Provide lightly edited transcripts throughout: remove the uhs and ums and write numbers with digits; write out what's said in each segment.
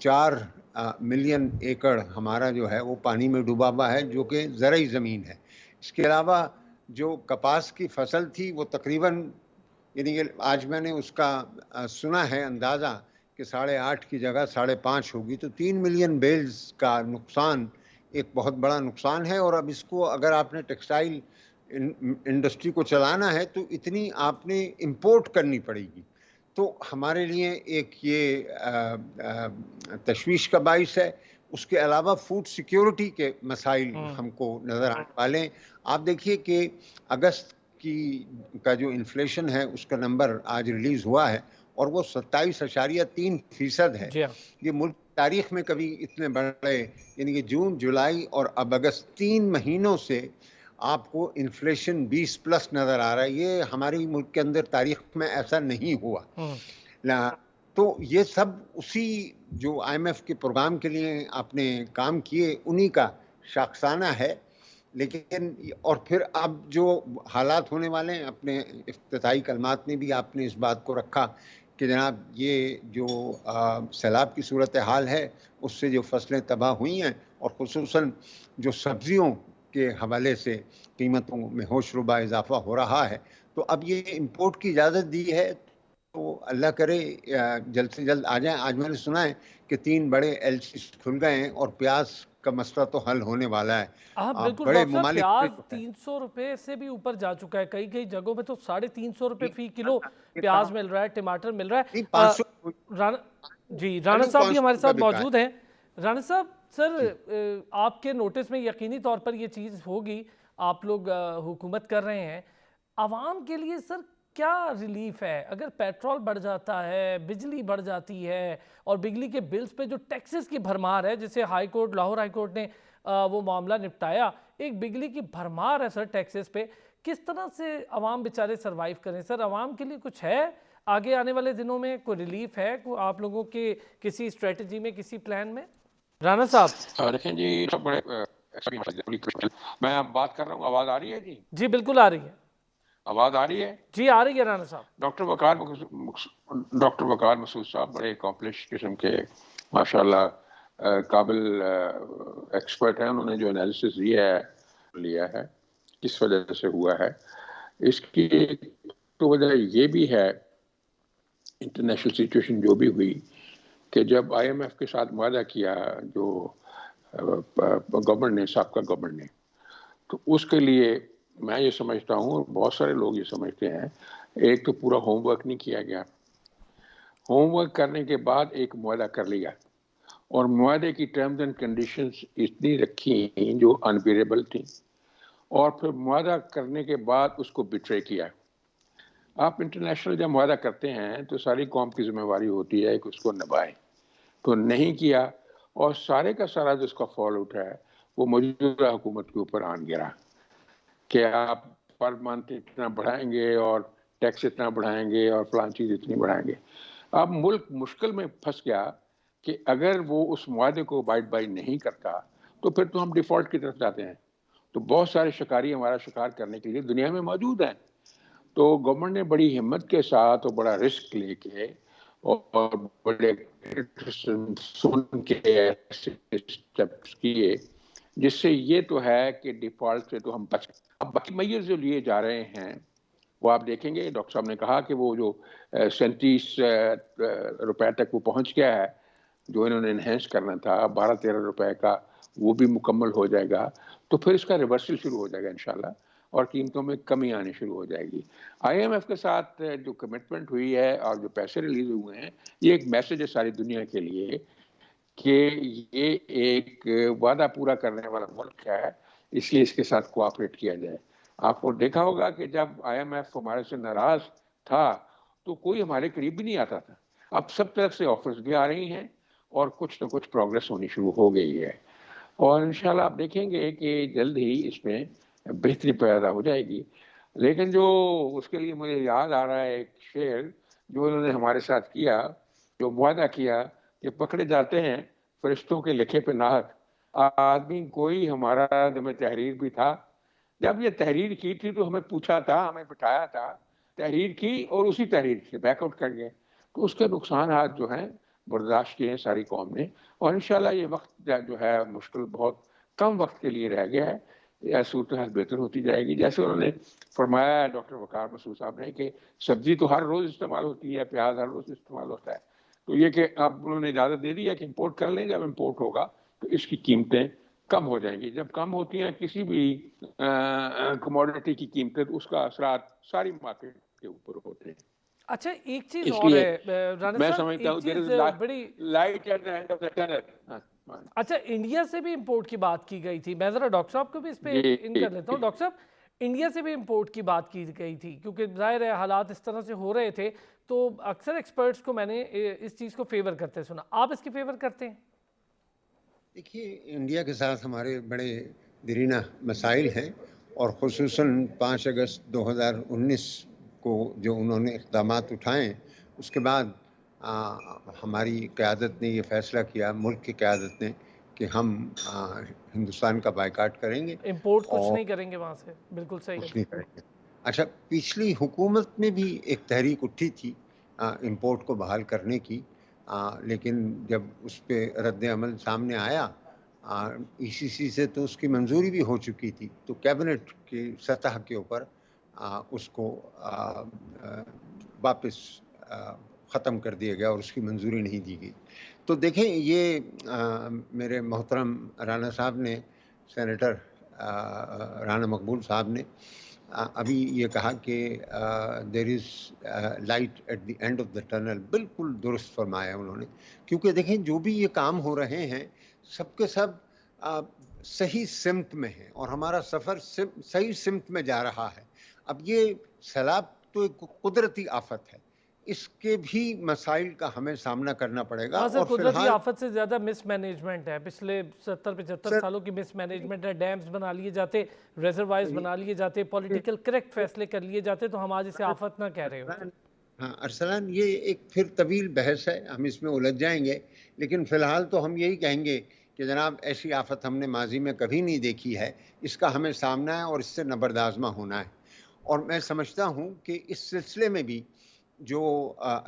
4 million ایکڑ ہمارا جو ہے وہ پانی میں ڈوبا ہوا ہے، جو کہ زرعی زمین ہے۔ اس کے علاوہ جو کپاس کی فصل تھی وہ تقریباً، یعنی کہ آج میں نے اس کا سنا ہے اندازہ کہ 8.5 کی جگہ 5.5 ہوگی، تو 3 ملین بیلز کا نقصان ایک بہت بڑا نقصان ہے۔ اور اب اس کو اگر آپ نے ٹیکسٹائل انڈسٹری کو چلانا ہے تو اتنی آپ نے امپورٹ کرنی پڑے گی، تو ہمارے لیے ایک یہ تشویش کا باعث ہے۔ اس کے علاوہ فوڈ سیکیورٹی کے مسائل ہم کو نظر آنے والے ہیں۔ آپ دیکھیے کہ اگست کا جو انفلیشن ہے اس کا نمبر آج ریلیز ہوا ہے اور وہ 27.3% ہے۔ جی ہاں، یہ ملک تاریخ میں کبھی اتنے بڑے، یعنی کہ جون، جولائی اور اب اگست 3 مہینوں سے آپ کو انفلیشن 20+ نظر آ رہا ہے۔ یہ ہماری ملک کے اندر تاریخ میں ایسا نہیں ہوا۔ تو یہ سب اسی جو آئی ایم ایف کے پروگرام کے لیے آپ نے کام کیے انہی کا شاخسانہ ہے۔ لیکن اور پھر اب جو حالات ہونے والے ہیں، اپنے افتتاحی کلمات میں بھی آپ نے اس بات کو رکھا کہ جناب یہ جو سیلاب کی صورتحال ہے اس سے جو فصلیں تباہ ہوئی ہیں اور خصوصاً جو سبزیوں کے حوالے سے قیمتوں میں ہوش ربا اضافہ ہو رہا ہے، تو اب یہ امپورٹ کی اجازت دی ہے، تو اللہ کرے جلد سے جلد آ جائیں۔ آج میں نے سنا ہے کہ 3 بڑے ایل سی کھل گئے ہیں اور پیاز کا مسئلہ تو حل ہونے والا ہے۔ ہاں بالکل بڑے ڈاکٹر صاحب، ممالک پیاز میں جو ہے 300 روپے سے بھی اوپر جا چکا ہے، کئی جگہوں پہ تو 350 روپے فی کلو پیاز مل رہا ہے، ٹماٹر مل رہا ہے۔ 500 جی، رانا آلو صاحب بھی 500 ہمارے روپے ساتھ بکا ہے۔ موجود ہیں۔ رانا صاحب، سر جی آپ کے نوٹس میں یقینی طور پر یہ چیز ہوگی، آپ لوگ حکومت کر رہے ہیں، عوام کے لیے سر کیا ریلیف ہے اگر پیٹرول بڑھ جاتا ہے، بجلی بڑھ جاتی ہے اور بجلی کے بلز پہ جو ٹیکسز کی بھرمار ہے، جسے لاہور ہائی کورٹ نے وہ معاملہ نپٹایا، ایک بجلی کی بھرمار ہے سر ٹیکسز پہ، کس طرح سے عوام بیچارے سروائیو کریں؟ سر عوام کے لیے کچھ ہے آگے آنے والے دنوں میں؟ کوئی ریلیف ہے کوئی آپ لوگوں کے کسی اسٹریٹجی میں، کسی پلان میں؟ رانا صاحب دیکھیں جی، سب بڑے میں اب بات کر رہا ہوں، آواز آ رہی ہے جی؟ جی بالکل آ رہی ہے، آواز آ رہی ہے؟ جی آ رہی ہے رانا صاحب۔ ڈاکٹر وقار مسعود صاحب بڑے اکمپلش قسم کے ماشاءاللہ قابل ایکسپرٹ ہیں۔ انہوں نے جو انالیسس لیا ہے کس وجہ سے ہوا ہے، اس کی تو وجہ یہ بھی ہے انٹرنیشنل سچویشن جو بھی ہوئی کہ جب آئی ایم ایف کے ساتھ معاہدہ کیا جو گورنمنٹ نے، سابقہ گورنمنٹ نے، تو اس کے لیے میں یہ سمجھتا ہوں اور بہت سارے لوگ یہ سمجھتے ہیں، ایک تو پورا ہوم ورک نہیں کیا گیا، ہوم ورک کرنے کے بعد ایک معاہدہ کر لیا اور معاہدے کی ٹرمز اینڈ کنڈیشنز اتنی رکھی جو انبیریبل تھیں، اور پھر معاہدہ کرنے کے بعد اس کو بٹرے کیا۔ آپ انٹرنیشنل جب معاہدہ کرتے ہیں تو ساری قوم کی ذمہ داری ہوتی ہے کہ اس کو نبھائیں، تو نہیں کیا، اور سارے کا سارا جو اس کا فال آؤٹ ہے وہ موجودہ حکومت کے اوپر آن گرا کہ آپ پر منتھ اتنا بڑھائیں گے اور ٹیکس اتنا بڑھائیں گے اور فلان چیز اتنی بڑھائیں گے۔ اب ملک مشکل میں پھنس گیا کہ اگر وہ اس معاہدے کو ابائڈ بائی نہیں کرتا تو پھر تو ہم ڈیفالٹ کی طرف جاتے ہیں۔ تو بہت سارے شکاری ہمارا شکار کرنے کے لیے دنیا میں موجود ہیں۔ تو گورنمنٹ نے بڑی ہمت کے ساتھ اور بڑا رسک لے کے اور بڑے سن کے اسٹیپس کیے، جس سے یہ تو ہے کہ ڈیفالٹ سے تو ہم بچ گئے۔ اب باقی میئر جو لیے جا رہے ہیں وہ آپ دیکھیں گے، ڈاکٹر صاحب نے کہا کہ وہ جو 37 روپے تک وہ پہنچ گیا ہے، جو انہوں نے انہینس کرنا تھا 12-13 روپے کا، وہ بھی مکمل ہو جائے گا، تو پھر اس کا ریورسل شروع ہو جائے گا انشاءاللہ، اور قیمتوں میں کمی آنی شروع ہو جائے گی۔ آئی ایم ایف کے ساتھ جو کمٹمنٹ ہوئی ہے اور جو پیسے ریلیز ہوئے ہیں، یہ ایک میسج ہے ساری دنیا کے لیے کہ یہ ایک وعدہ پورا کرنے والا ملک ہے، اس لیے اس کے ساتھ کوآپریٹ کیا جائے۔ آپ کو دیکھا ہوگا کہ جب آئی ایم ایف ہمارے سے ناراض تھا تو کوئی ہمارے قریب بھی نہیں آتا تھا، اب سب طرف سے آفرز بھی آ رہی ہیں اور کچھ نہ کچھ پروگرس ہونی شروع ہو گئی ہے، اور انشاءاللہ آپ دیکھیں گے کہ جلد ہی اس میں بہتری پیدا ہو جائے گی۔ لیکن جو اس کے لیے مجھے یاد آ رہا ہے ایک شعر جو انہوں نے ہمارے ساتھ کیا، جو معاہدہ کیا کہ پکڑے جاتے ہیں فرشتوں کے لکھے پہ ناحق، آدمی کوئی ہمارا جب تحریر بھی تھا، جب یہ تحریر کی تھی تو ہمیں پوچھا تھا، ہمیں بٹھایا تھا، تحریر کی اور اسی تحریر سے بیک آؤٹ کر گئے، تو اس کے نقصانات جو ہیں برداشت کیے ہیں ساری قوم نے، اور انشاءاللہ یہ وقت جو ہے مشکل بہت کم وقت کے لیے رہ گیا ہے، یہ صورتحال بہتر ہوتی جائے گی. جیسے انہوں نے فرمایا ہے ڈاکٹر وقار مسعود صاحب نے کہ سبزی تو ہر روز استعمال ہوتی ہے، پیاز ہر روز استعمال ہوتا ہے، تو یہ کہ اب انہوں نے اجازت دے دی ہے کہ امپورٹ کر لیں. جب امپورٹ ہوگا تو اس کی قیمتیں کم ہو جائیں گی. جب کم ہوتی ہیں کسی بھی کموڈٹی کی قیمتیں تو اس کا اثرات ساری مارکیٹ کے اوپر ہوتے ہیں. اچھا ایک چیز اس اور لیے ہے رانا میں صاحب، سمجھتا ایک ہوں چیز بڑی light at the end of the tunnel. اچھا انڈیا سے بھی امپورٹ کی بات کی گئی تھی، میں ذرا ڈاکٹر صاحب کو بھی اس پہ ان کر لیتا ہوں. ڈاکٹر صاحب انڈیا سے بھی امپورٹ کی بات کی گئی تھی کیونکہ ظاہر ہے حالات اس طرح سے ہو رہے تھے، تو اکثر ایکسپرٹس کو میں نے اس چیز کو فیور کرتے سنا. آپ اس کی فیور کرتے ہیں؟ دیکھیے انڈیا کے ساتھ ہمارے بڑے دیرینہ مسائل ہیں، اور خصوصاً 5 اگست 2019 کو جو انہوں نے اقدامات اٹھائے اس کے بعد ہماری قیادت نے یہ فیصلہ کیا، ملک کی قیادت نے، کہ ہم ہندوستان کا بائیکاٹ کریں گے. امپورٹ کچھ اور نہیں کریں گے وہاں سے، بالکل صحیح. کچھ نہیں کریں گے. اچھا پچھلی حکومت میں بھی ایک تحریک اٹھی تھی امپورٹ کو بحال کرنے کی، لیکن جب اس پہ رد عمل سامنے آیا ای سی سی سے تو اس کی منظوری بھی ہو چکی تھی، تو کیبنٹ کی سطح کے اوپر اس کو واپس ختم کر دیا گیا اور اس کی منظوری نہیں دی گئی. تو دیکھیں یہ میرے محترم رانا صاحب نے، سینیٹر رانا مقبول صاحب نے ابھی یہ کہا کہ there is light at the end of the tunnel. بالکل درست فرمایا انہوں نے، کیونکہ دیکھیں جو بھی یہ کام ہو رہے ہیں سب کے سب صحیح سمت میں ہیں اور ہمارا سفر صحیح سمت میں جا رہا ہے. اب یہ سیلاب تو ایک قدرتی آفت ہے، اس کے بھی مسائل کا ہمیں سامنا کرنا پڑے گا. سر اور فی قدرتی الحال آفت سے زیادہ مس مینجمنٹ ہے، پچھلے 70-75 سالوں کی مس مینجمنٹ ہے. ڈیمز بنا لیے جاتے، ریزروائرز بنا لیے جاتے، پولیٹیکل کریکٹ فیصلے کر لیے جاتے، تو ہم آج اسے آفت نہ کہہ رہے ہوتے. ہاں ارسلان، یہ ایک پھر طویل بحث ہے، ہم اس میں الجھ جائیں گے، لیکن فی الحال تو ہم یہی کہیں گے کہ جناب ایسی آفت ہم نے ماضی میں کبھی نہیں دیکھی ہے، اس کا ہمیں سامنا ہے اور اس سے نبردآزما ہونا ہے. اور میں سمجھتا ہوں کہ اس سلسلے میں بھی جو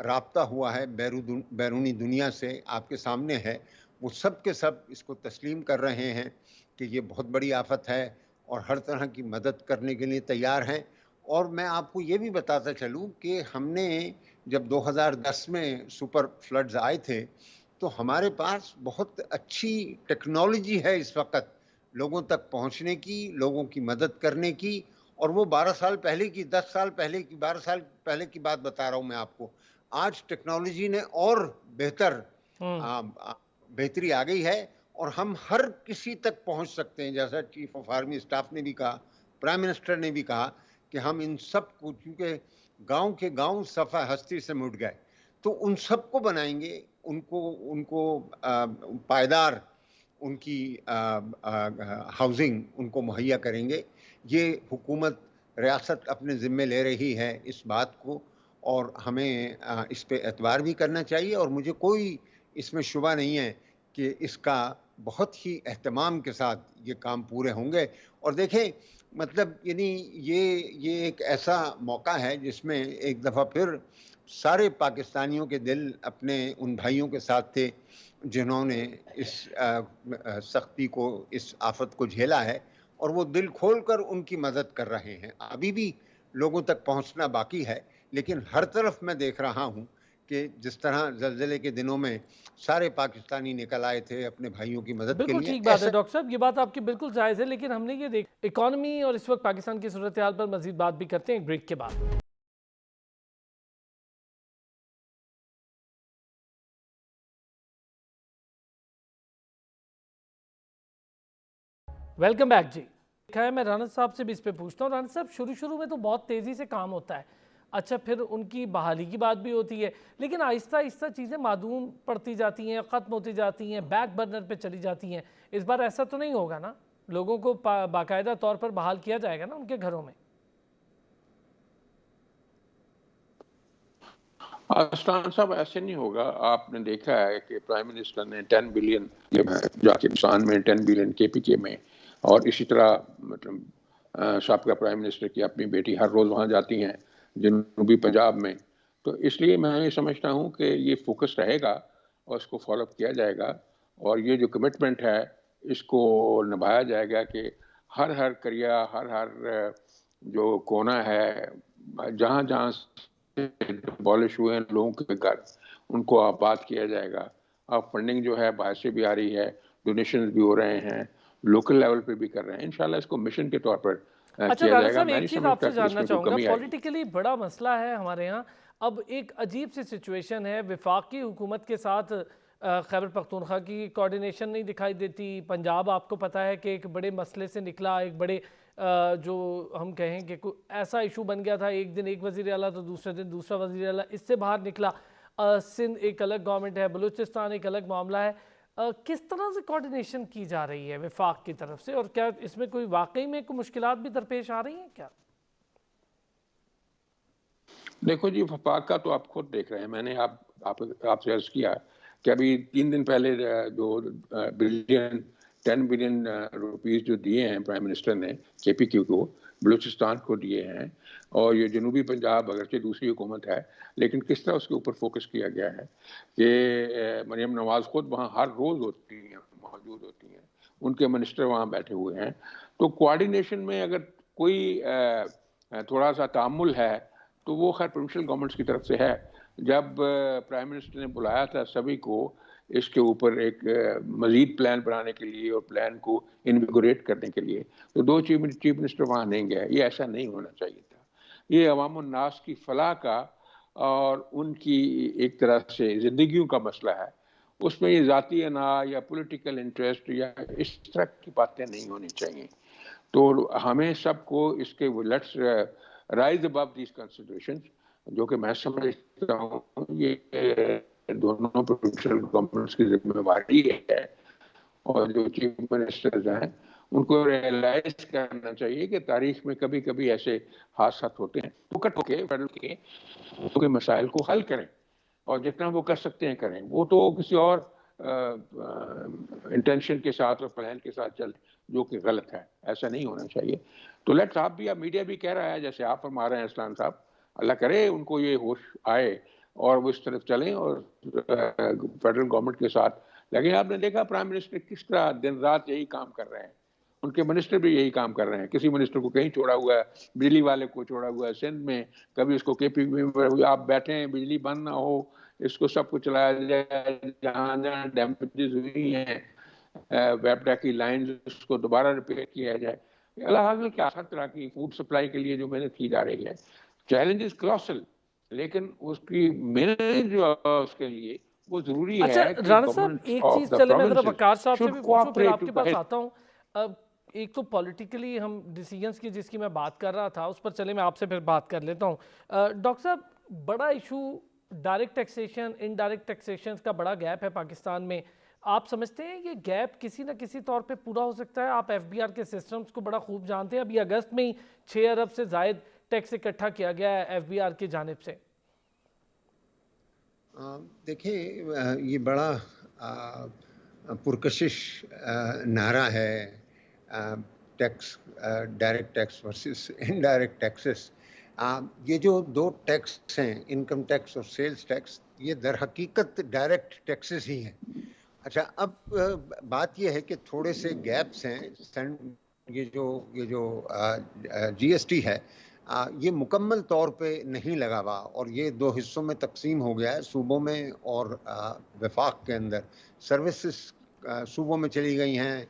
رابطہ ہوا ہے بیرونی دنیا سے آپ کے سامنے ہے، وہ سب کے سب اس کو تسلیم کر رہے ہیں کہ یہ بہت بڑی آفت ہے اور ہر طرح کی مدد کرنے کے لیے تیار ہیں. اور میں آپ کو یہ بھی بتاتا چلوں کہ ہم نے جب 2010 میں سپر فلڈز آئے تھے تو ہمارے پاس بہت اچھی ٹیکنالوجی ہے اس وقت لوگوں تک پہنچنے کی، لوگوں کی مدد کرنے کی. اور وہ 12 سال پہلے کی، 10 سال پہلے کی، 12 سال پہلے کی بات بتا رہا ہوں میں آپ کو. آج ٹیکنالوجی نے اور بہتری آ گئی ہے اور ہم ہر کسی تک پہنچ سکتے ہیں. جیسا چیف آف آرمی اسٹاف نے بھی کہا، پرائم منسٹر نے بھی کہا کہ ہم ان سب کو، چونکہ گاؤں کے گاؤں صفحہ ہستی سے مٹ گئے، تو ان سب کو بنائیں گے، ان کو پائیدار ان کی ہاؤسنگ ان کو مہیا کریں گے. یہ حکومت ریاست اپنے ذمے لے رہی ہے اس بات کو، اور ہمیں اس پہ اعتبار بھی کرنا چاہیے. اور مجھے کوئی اس میں شبہ نہیں ہے کہ اس کا بہت ہی اہتمام کے ساتھ یہ کام پورے ہوں گے. اور دیکھیں مطلب یعنی یہ ایک ایسا موقع ہے جس میں ایک دفعہ پھر سارے پاکستانیوں کے دل اپنے ان بھائیوں کے ساتھ تھے جنہوں نے اس سختی کو، اس آفت کو جھیلا ہے، اور وہ دل کھول کر ان کی مدد کر رہے ہیں. ابھی بھی لوگوں تک پہنچنا باقی ہے، لیکن ہر طرف میں دیکھ رہا ہوں کہ جس طرح زلزلے کے دنوں میں سارے پاکستانی نکل آئے تھے اپنے بھائیوں کی مدد کے بالکل لیے. ٹھیک بات ہے ڈاکٹر صاحب، یہ بات آپ کی بالکل جائز ہے، لیکن ہم نے یہ دیکھ اکانومی اور اس وقت پاکستان کی صورتحال پر مزید بات بھی کرتے ہیں ایک بریک کے بعد. ویلکم بیک جی. میں رانا صاحب سے بھی اس پہ پوچھتا ہوں. رانا صاحب شروع میں تو بہت تیزی سے کام ہوتا ہے، اچھا پھر ان کی بحالی کی بات بھی ہوتی ہے، لیکن آہستہ آہستہ چیزیں معدوم پڑتی جاتی ہیں، ختم ہوتی جاتی ہیں، بیک برنر پہ چلی جاتی ہیں. اس بار ایسا تو نہیں ہوگا نا؟ لوگوں کو باقاعدہ طور پر بحال کیا جائے گا نا ان کے گھروں میں؟ اسلان صاحب ایسے نہیں ہوگا. آپ نے دیکھا ہے کہ پرائم منسٹر نے 10 بلین جاکستان میں 10 بلین کے پی کے میں، اور اسی طرح مطلب سابقہ پرائم منسٹر کی اپنی بیٹی ہر روز وہاں جاتی ہیں جنوبی پنجاب میں. تو اس لیے میں یہ سمجھتا ہوں کہ یہ فوکس رہے گا اور اس کو فالو اپ کیا جائے گا، اور یہ جو کمٹمنٹ ہے اس کو نبھایا جائے گا کہ ہر کریا، ہر جو کونا ہے، جہاں جہاں ڈبالش ہوئے ہیں لوگوں کے گھر، ان کو آباد کیا جائے گا. اب فنڈنگ جو ہے باہر سے بھی آ رہی ہے، ڈونیشنز بھی ہو رہے ہیں، لوکل لیول پہ بھی کر رہے ہیں. انشاءاللہ اس کو مشن کے طور پر اچھا کیا رانا جائے گا. صاحب، میں ایک نہیں چیز آپ سمجھتا سے کہ اس جاننا میں کوئی چاہوں گا، کمی آئے گی. پولیٹیکلی بڑا مسئلہ ہے ہمارے ہاں. اب ایک عجیب سی سچویشن ہے، وفاقی حکومت کے ساتھ خیبر پختونخوا کی کوارڈینیشن نہیں دکھائی دیتی. پنجاب آپ کو پتہ ہے کہ ایک بڑے مسئلے سے نکلا، ایک بڑے جو ہم کہیں کہ ایسا ایشو بن گیا تھا، ایک دن ایک وزیر اعلیٰ تو دوسرے دن دوسرا وزیر اعلیٰ، اس سے باہر نکلا. سندھ ایک الگ گورنمنٹ ہے، بلوچستان ایک الگ معاملہ ہے. کس طرح سے کوارڈینیشن کی جا رہی ہے وفاق کی طرف سے، اور کیا اس میں کوئی واقعی میں کوئی مشکلات بھی درپیش آ رہی ہیں کیا؟ دیکھو جی، وفاق کا تو آپ خود دیکھ رہے ہیں. میں نے آپ سے عرض کیا کہ ابھی 3 دن پہلے جو 10 بلین روپیز جو دیے ہیں پرائم منسٹر نے کے پی کیو کو، بلوچستان کو دیے ہیں. اور یہ جنوبی پنجاب اگرچہ دوسری حکومت ہے، لیکن کس طرح اس کے اوپر فوکس کیا گیا ہے کہ مریم نواز خود وہاں ہر روز موجود ہوتی ہیں، ان کے منسٹر وہاں بیٹھے ہوئے ہیں. تو کوارڈینیشن میں اگر کوئی تھوڑا سا تعامل ہے تو وہ خیر پروونشل گورنمنٹس کی طرف سے ہے. جب پرائم منسٹر نے بلایا تھا سبھی کو اس کے اوپر ایک مزید پلان بنانے کے لیے اور پلان کو انویگوریٹ کرنے کے لیے، تو 2 چیف منسٹر وہاں نہیں گئے. یہ ایسا نہیں ہونا چاہیے تھا. یہ عوام الناس کی فلاح کا اور ان کی ایک طرح سے زندگیوں کا مسئلہ ہے. اس میں یہ ذاتی انا یا پولیٹیکل انٹرسٹ یا اس طرح کی باتیں نہیں ہونی چاہیے. تو ہمیں سب کو اس کے let's rise above these considerations, جو کہ میں سمجھتا ہوں یہ دونوں پروونشل گورنمنٹس کی ذمہ داری ہے، اور جو چیف منسٹرز ہیں ان کو ریئلائز کرنا چاہیے کہ تاریخ میں کبھی کبھی ایسے حادثات ہوتے ہیں. فوکٹ ہو کے فیڈرل کے مسائل کو حل کریں، اور جتنا وہ کر سکتے ہیں کریں. وہ تو کسی اور انٹینشن کے ساتھ اور پلان کے ساتھ چل، جو کہ غلط ہے. ایسا نہیں ہونا چاہیے. تو لیٹس آپ بھی، میڈیا بھی کہہ رہا ہے جیسے آپ فرما رہے ہیں اسلام صاحب، اللہ کرے ان کو یہ ہوش آئے اور وہ اس طرف چلیں اور فیڈرل گورنمنٹ کے ساتھ لگیں. آپ نے دیکھا پرائم منسٹر کس طرح دن رات یہی کام کر رہے ہیں، ان کے منسٹر بھی یہی کام کر رہے ہیں. کسی منسٹر کو کہیں چھوڑا ہوا ہے، بجلی والے کو چھوڑا ہوا ہے سندھ میں، کبھی اس کو کے پی میں آپ بیٹھے ہیں بجلی بند نہ ہو، اس کو سب کو چلایا جائے. جہاں جہاں ڈیمیجز ہوئی ہیں ویپڈا کی لائنز، اس کو دوبارہ ریپیئر کیا جائے. اللہ حاضر کیا ہر طرح کی فوڈ سپلائی کے لیے جو محنت کی جا رہی ہے. چیلنج از کولوسل، لیکن اس کی محنت جو اس کے لیے وہ ضروری اچھا ہے کہ رانا صاحب، گورنمنٹ ایک آف چیز دا چلے میں ذرا وقار پروونسز صاحب سے شوڈ بھی پوچھوں پھر کوآپریٹ آپ کے ٹو پاس ہیلپ. آتا ہوں. اب ایک تو پولیٹیکلی ہم ڈیسیجنز کی جس کی میں بات کر رہا تھا اس پر چلے میں آپ سے پھر بات کر لیتا ہوں. ڈاکٹر صاحب، بڑا issue direct taxation indirect taxation کا بڑا گیپ ہے پاکستان میں. آپ سمجھتے ہیں یہ گیپ کسی نہ کسی طور پہ پورا ہو سکتا ہے؟ آپ ایف بی آر کے سسٹمز کو بڑا خوب جانتے ہیں. ابھی اگست میں ہی 6 ارب سے زائد ٹیکس اکٹھا کیا گیا ہے ایف بی آر کی جانب سے. دیکھیں، یہ بڑا پرکشش نعرہ ہے، tax, direct tax versus indirect taxes. یہ جو 2 ٹیکس ہیں، انکم ٹیکس اور سیلز ٹیکس، یہ در حقیقت ڈائریکٹ ٹیکسز ہی ہیں. اچھا، اب بات یہ ہے کہ تھوڑے سے گیپس ہیں. یہ جو جی ایس ٹی ہے، یہ مکمل طور پہ نہیں لگا ہوا، اور یہ 2 حصوں میں تقسیم ہو گیا ہے، صوبوں میں اور وفاق کے اندر. سروسز صوبوں میں چلی گئی ہیں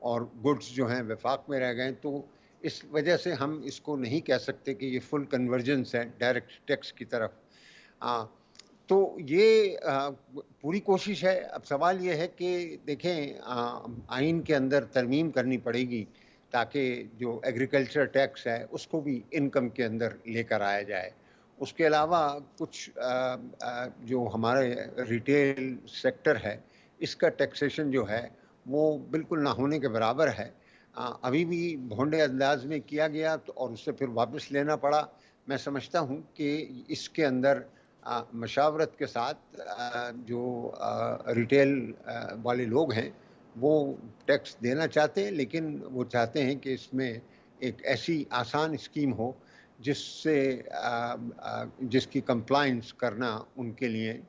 اور گڈز جو ہیں وفاق میں رہ گئے. تو اس وجہ سے ہم اس کو نہیں کہہ سکتے کہ یہ فل کنورجنس ہے ڈائریکٹ ٹیکس کی طرف. تو یہ پوری کوشش ہے. اب سوال یہ ہے کہ دیکھیں، آئین کے اندر ترمیم کرنی پڑے گی تاکہ جو ایگریکلچر ٹیکس ہے اس کو بھی انکم کے اندر لے کر آیا جائے. اس کے علاوہ کچھ جو ہمارے ریٹیل سیکٹر ہے اس کا ٹیکسیشن جو ہے وہ بالکل نہ ہونے کے برابر ہے. ابھی بھی بھونڈے انداز میں کیا گیا اور اس سے پھر واپس لینا پڑا. میں سمجھتا ہوں کہ اس کے اندر مشاورت کے ساتھ جو ریٹیل والے لوگ ہیں وہ ٹیکس دینا چاہتے ہیں، لیکن وہ چاہتے ہیں کہ اس میں ایک ایسی آسان اسکیم ہو جس سے جس کی کمپلائنس کرنا ان کے لیے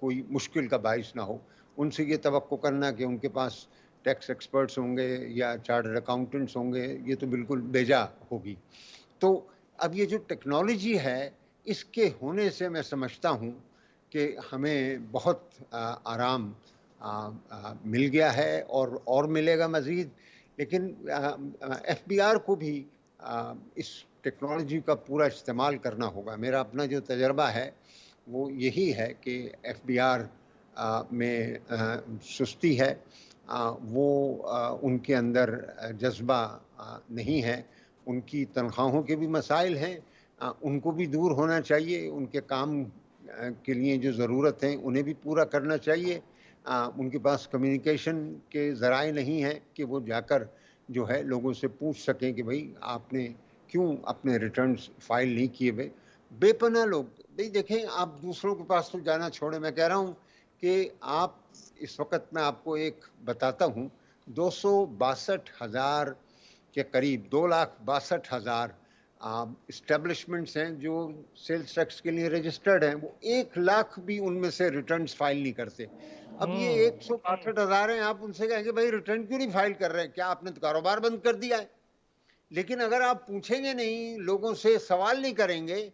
کوئی مشکل کا باعث نہ ہو. ان سے یہ توقع کرنا کہ ان کے پاس ٹیکس ایکسپرٹس ہوں گے یا چارٹرڈ اکاؤنٹنٹس ہوں گے، یہ تو بالکل بیجا ہوگی. تو اب یہ جو ٹیکنالوجی ہے، اس کے ہونے سے میں سمجھتا ہوں کہ ہمیں بہت آرام مل گیا ہے اور ملے گا مزید. لیکن ایف بی آر کو بھی اس ٹیکنالوجی کا پورا استعمال کرنا ہوگا. میرا اپنا جو تجربہ ہے وہ یہی ہے کہ ایف بی آر میں سستی ہے، وہ ان کے اندر جذبہ نہیں ہے. ان کی تنخواہوں کے بھی مسائل ہیں، ان کو بھی دور ہونا چاہیے. ان کے کام کے لیے جو ضرورت ہیں انہیں بھی پورا کرنا چاہیے. ان کے پاس کمیونیکیشن کے ذرائع نہیں ہیں کہ وہ جا کر جو ہے لوگوں سے پوچھ سکیں کہ بھئی آپ نے کیوں اپنے ریٹرنز فائل نہیں کیے ہوئے. بے پناہ لوگ بھئی دیکھیں، آپ دوسروں کے پاس تو جانا چھوڑیں. میں کہہ رہا ہوں کہ آپ اس وقت میں آپ کو ایک بتاتا ہوں، 262,000 کے قریب 2,62,000 اسٹیبلشمنٹس ہیں جو سیلز ٹیکس کے لیے رجسٹرڈ ہیں. وہ 1,00,000 بھی ان میں سے ریٹرنز فائل نہیں کرتے. اب یہ 162,000 ہیں، آپ ان سے کہیں گے بھائی ریٹرن کیوں نہیں فائل کر رہے ہیں؟ کیا آپ نے کاروبار بند کر دیا ہے؟ لیکن اگر آپ پوچھیں گے نہیں، لوگوں سے سوال نہیں کریں گے،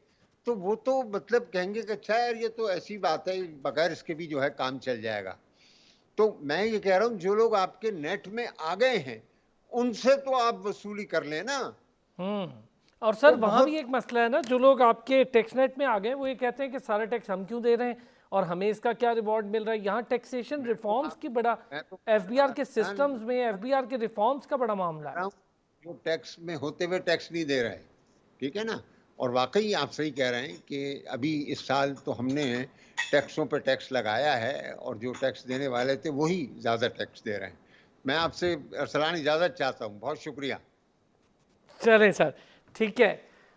تو وہ تو مطلب کہیں گے کہ اچھا یار یہ تو ایسی بات ہے، بغیر اس کے بھی جو ہے کام چل جائے گا. تو میں یہ کہہ رہا ہوں جو لوگ آپ کے نیٹ میں آ گئے ہیں ان سے تو آپ وصولی کر لیں نا. اور سر وہاں بھی ایک مسئلہ ہے نا، جو لوگ آپ کے ٹیکس نیٹ میں آ گئے وہ یہ کہتے ہیں کہ سارا ٹیکس ہم کیوں دے رہے ہیں اور ہمیں اس کا کیا ریوارڈ مل رہا ہے. یہاں ٹیکسیشن ریفارمز کی بڑا ایف بی آر کے سسٹمز میں ایف بی آر کے ریفارمز کا بڑا معاملہ ہے. جو ٹیکس میں ہوتے ہوئے ٹیکس نہیں دے رہے، ٹھیک ہے نا. اور واقعی آپ صحیح کہہ رہے ہیں کہ ابھی اس سال تو ہم نے ٹیکسوں پہ ٹیکس لگایا ہے اور جو ٹیکس دینے والے تھے وہی زیادہ ٹیکس دے رہے ہیں. میں آپ سے ارسلان اجازت چاہتا ہوں. بہت شکریہ. چلیں سر، ٹھیک ہے،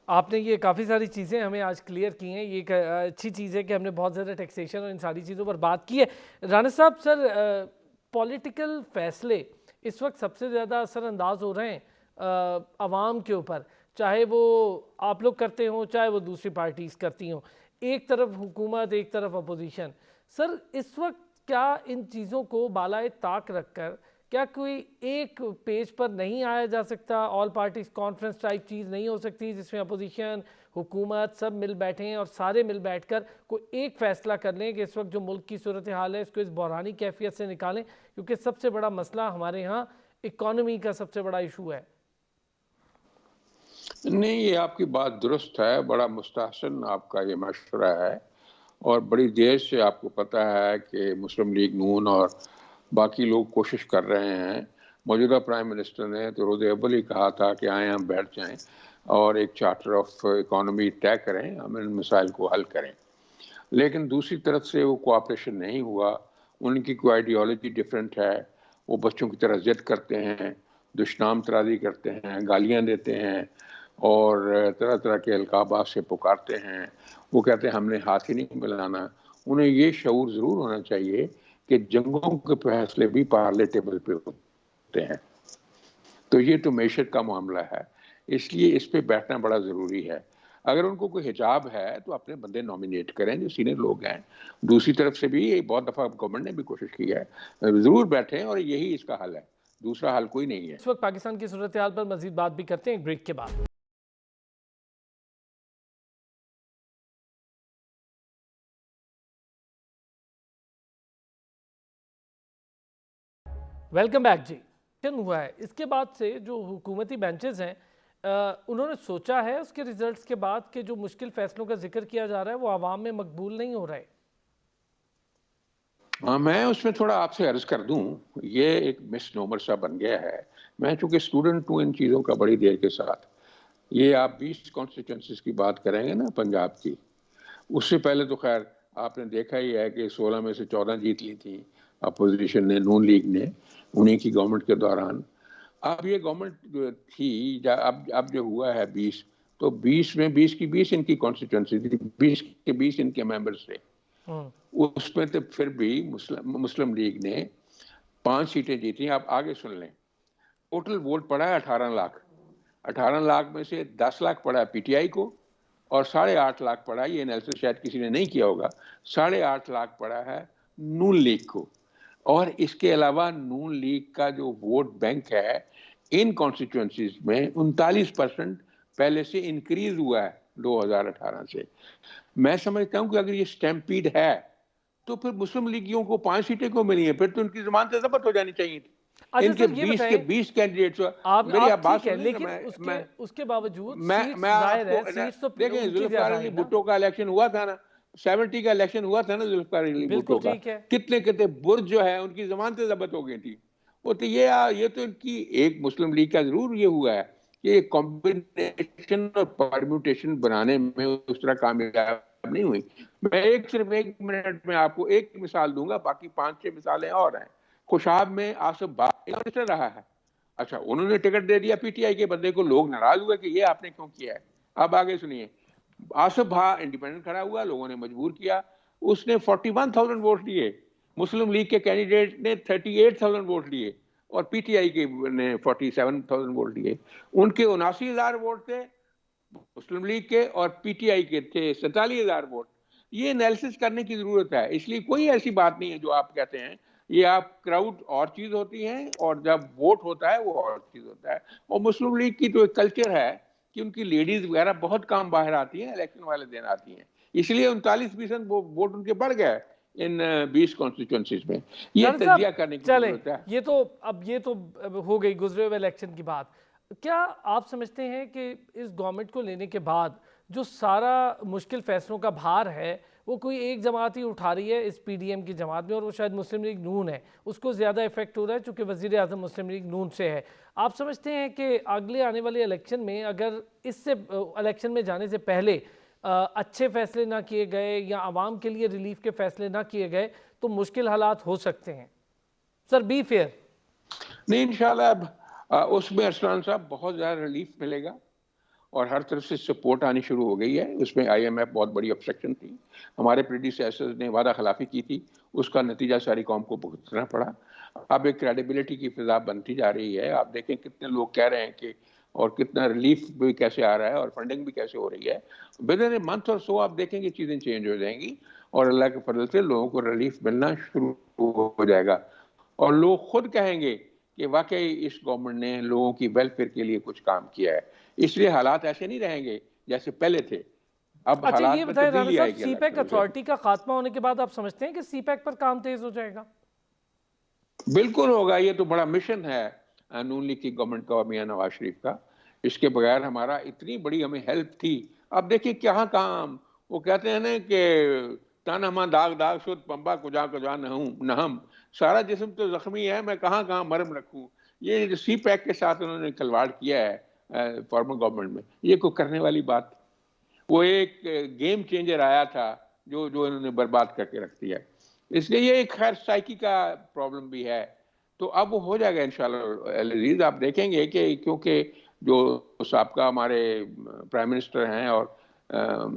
آپ نے یہ کافی ساری چیزیں ہمیں آج کلیئر کی ہیں. یہ ایک اچھی چیز ہے کہ ہم نے بہت زیادہ ٹیکسیشن اور ان ساری چیزوں پر بات کی ہے. رانا صاحب، سر پولیٹیکل فیصلے اس وقت سب سے زیادہ اثر انداز ہو رہے ہیں عوام کے اوپر، چاہے وہ آپ لوگ کرتے ہوں چاہے وہ دوسری پارٹیز کرتی ہوں. ایک طرف حکومت، ایک طرف اپوزیشن. سر اس وقت کیا ان چیزوں کو بالائے طاق رکھ کر کیا کوئی ایک پیج پر نہیں آیا جا سکتا؟ آل پارٹیز کانفرنس ٹائپ چیز نہیں ہو سکتی جس میں اپوزیشن، حکومت سب مل بیٹھیں ہیں اور سارے مل بیٹھ کر کوئی ایک فیصلہ کر لیں کہ اس وقت جو ملک کی صورتحال ہے اس کو اس بحرانی کیفیت سے نکالیں؟ کیونکہ سب سے بڑا مسئلہ ہمارے ہاں اکانومی کا سب سے بڑا ایشو ہے. نہیں، یہ آپ کی بات درست ہے. بڑا مستحسن آپ کا یہ مشورہ ہے، اور بڑی دیر سے آپ کو پتہ ہے کہ مسلم لیگ نون اور باقی لوگ کوشش کر رہے ہیں. موجودہ پرائم منسٹر نے تو روز اول ہی کہا تھا کہ آئیں ہم بیٹھ جائیں اور ایک چارٹر آف اکانومی طے کریں، ہم ان مسائل کو حل کریں. لیکن دوسری طرف سے وہ کوآپریشن نہیں ہوا. ان کی کوئی آئیڈیالوجی ڈیفرنٹ ہے. وہ بچوں کی طرح ضد کرتے ہیں، دشنام ترازی کرتے ہیں، گالیاں دیتے ہیں اور طرح طرح کے القابات سے پکارتے ہیں. وہ کہتے ہیں ہم نے ہاتھ ہی نہیں ملانا. انہیں یہ شعور ضرور ہونا چاہیے کہ جنگوں کے فیصلے بھی پارلے ٹیبل پہ ہوتے ہیں. تو یہ تو معیشت کا معاملہ ہے، اس لیے اس پہ بیٹھنا بڑا ضروری ہے. اگر ان کو کوئی حجاب ہے تو اپنے بندے نومینیٹ کریں جو سینئر لوگ ہیں. دوسری طرف سے بھی بہت دفعہ گورنمنٹ نے بھی کوشش کی ہے. ضرور بیٹھیں اور یہی اس کا حل ہے، دوسرا حل کوئی نہیں ہے. اس وقت پاکستان کی صورتحال پر مزید بات بھی کرتے ہیں ایک بریک کے بعد. ویلکم بیک جی. ہوا ہے اس کے بعد سے جو حکومتی بینچز ہیں انہوں نے سوچا ہے اس کے ریزلٹس کے بعد کہ جو مشکل فیصلوں کا ذکر کیا جا رہا ہے وہ عوام میں مقبول نہیں ہو رہا ہے. ہاں، میں اس میں تھوڑا آپ سے عرض کر دوں. یہ ایک مس نومر سا بن گیا ہے. میں چونکہ اسٹوڈنٹ ہوں ان چیزوں کا بڑی دیر کے ساتھ. یہ آپ 20 کانسٹیٹوئنسیز کی بات کریں گے نا پنجاب کی، اس سے پہلے تو خیر آپ نے دیکھا ہی ہے کہ 16 میں سے 14 جیت لی تھی اپوزیشن نے، نون لیگ نے، انہیں کی گورنمنٹ کے دوران. اب یہ گورنمنٹ تھی اب جو ہوا ہے 20، تو 20 میں 20 کی 20 ان کی کانسٹیٹوئنسی تھی، 20 کے 20 ان کے ممبرز تھے. اس میں تو پھر بھی مسلم لیگ نے 5 سیٹیں جیتی. آپ آگے سن لیں. ٹوٹل ووٹ پڑا ہے 18 لاکھ. 18 لاکھ میں سے 10 لاکھ پڑا ہے پی ٹی آئی کو اور 8.5 لاکھ پڑا, یہ انالیسس شاید کسی نے نہیں کیا ہوگا, 8.5 لاکھ پڑا ہے نون لیگ کو. اور اس کے علاوہ نون لیگ کا جو ووٹ بینک ہے ان کانسٹیچوئنسیز میں 39% پہلے سے انکریز ہوا ہے 2018 سے. میں سمجھتا ہوں کہ اگر یہ سٹیمپیڈ ہے تو پھر مسلم لیگیوں کو 5 سیٹیں کو ملی ہیں, پھر تو ان کی ضمانتیں ضبط ہو جانی چاہیے تھی. ان کے 20 کے 20 کینڈیڈیٹس. میری آپ بات سنیں, لیکن اس کے باوجود میں آپ کو دیکھیں, ذوالفقار علی بھٹو کا الیکشن ہوا تھا نا, 70 کا الیکشن ہوا تھا نا ذوالفقار علی بھٹو کا, کتنے برج جو ہے ان کی ضمانتیں ضبط ہو گئی تھی. وہ تو یہ تو ان کی ایک مسلم لیگ کا ضرور یہ ہوا ہے کہ یہ کمبینیشن اور پرمیوٹیشن بنانے میں اس طرح کامیاب نہیں ہوئی. میں صرف 1 منٹ میں آپ کو ایک مثال دوں گا, باقی 5-6 مثالیں اور ہیں. خوشاب میں آصف بھا رہا ہے, اچھا انہوں نے ٹکٹ دے دیا پی ٹی آئی کے بندے کو, لوگ ناراض ہوئے کہ یہ آپ نے کیوں کیا ہے. اب آگے سنیے, آصف بھا انڈیپینڈنٹ کھڑا ہوا, لوگوں نے مجبور کیا, اس نے 41,000 ووٹ لیے, مسلم لیگ کے کینڈیڈیٹ نے 38,000 ووٹ لیے, اور پی ٹی آئی کے نے 47,000 ووٹ لیے. ان کے 79,000 ووٹ تھے مسلم لیگ کے, اور پی ٹی آئی کے تھے 47,000 ووٹ. یہ انالیسس کرنے کی ضرورت ہے. اس لیے کوئی ایسی بات نہیں ہے جو آپ کہتے ہیں, یہ آپ کراؤڈ اور چیز ہوتی ہے اور جب ووٹ ہوتا ہے وہ اور چیز ہوتا ہے. اور مسلم لیگ کی تو ایک کلچر ہے کہ ان کی لیڈیز وغیرہ بہت کام باہر آتی ہیں, الیکشن والے دن آتی ہیں, اس لیے 39% ووٹ ان کے بڑھ گئے ان 20 کانسٹیچوئنسیز میں. یہ تجزیہ کرنے کی ضرورت ہے. یہ تو ہو گئی گزرے ہوئے الیکشن کی بات. کیا آپ سمجھتے ہیں کہ اس گورنمنٹ کو لینے کے بعد جو سارا مشکل فیصلوں کا بھار ہے وہ کوئی ایک جماعت ہی اٹھا رہی ہے اس پی ڈی ایم کی جماعت میں, اور وہ شاید مسلم لیگ نون ہے, اس کو زیادہ ایفیکٹ ہو رہا ہے چونکہ وزیر اعظم مسلم لیگ نون سے ہے. آپ سمجھتے ہیں کہ اگلے آنے والے الیکشن میں اگر اس سے الیکشن میں جانے سے پہلے اچھے فیصلے نہ کیے گئے یا عوام کے لیے ریلیف کے فیصلے نہ کیے گئے تو مشکل حالات ہو سکتے ہیں؟ Sir be fair. نہیں, انشاءاللہ اس میں ارسلان صاحب بہت زیادہ ریلیف ملے گا, اور ہر طرف سے سپورٹ آنی شروع ہو گئی ہے. اس میں آئی ایم ایف بہت بڑی obstruction تھی, ہمارے پریڈیسیسرز نے وعدہ خلافی کی تھی, اس کا نتیجہ ساری قوم کو بھگتنا پڑا. اب ایک کریڈیبلٹی کی فضا بنتی جا رہی ہے. آپ دیکھیں کتنے لوگ کہہ رہے ہیں کہ, اور کتنا ریلیف بھی کیسے آ رہا ہے اور فنڈنگ بھی کیسے ہو رہی ہے. ودن اے منتھ اور سو آپ دیکھیں گے چیزیں چینج ہو جائیں گی, اور اللہ کے فضل سے لوگوں کو ریلیف ملنا شروع ہو جائے گا, اور لوگ خود کہیں گے کہ واقعی اس گورنمنٹ نے لوگوں کی ویلفیئر کے لیے کچھ کام کیا ہے. اس لیے حالات ایسے نہیں رہیں گے جیسے پہلے تھے. اب اچھا حالات یہ میں بتائیں رانا تبدیلی آئے صاحب, گی. سی پیک اتھارٹی کا خاتمہ ہونے کے بعد آپ سمجھتے ہیں کہ سی پیک پر کام تیز ہو جائے گا؟ بالکل ہوگا, یہ تو بڑا مشن ہے نون لیگ کی گورنمنٹ کا اور میاں نواز شریف کا. اس کے بغیر ہمارا اتنی بڑی ہمیں ہیلپ تھی. اب دیکھیں کہاں کام, وہ کہتے ہیں نا کہ تن ہماں داغ داغ شد پمبا کجا کجا نہم, سارا جسم تو زخمی ہے, میں کہاں کہاں مرم رکھوں. یہ جو سی پیک کے ساتھ انہوں نے کھلواڑ کیا ہے فارمر گورنمنٹ میں, یہ کوئی کرنے والی بات. وہ ایک گیم چینجر آیا تھا جو انہوں نے برباد کر کے رکھ دیا. اس لیے یہ ایک خیر سائیکی کا پرابلم بھی ہے. تو اب وہ ہو جائے گا انشاءاللہ العزیز. آپ دیکھیں گے کہ کیونکہ جو سابقہ ہمارے پرائم منسٹر ہیں اور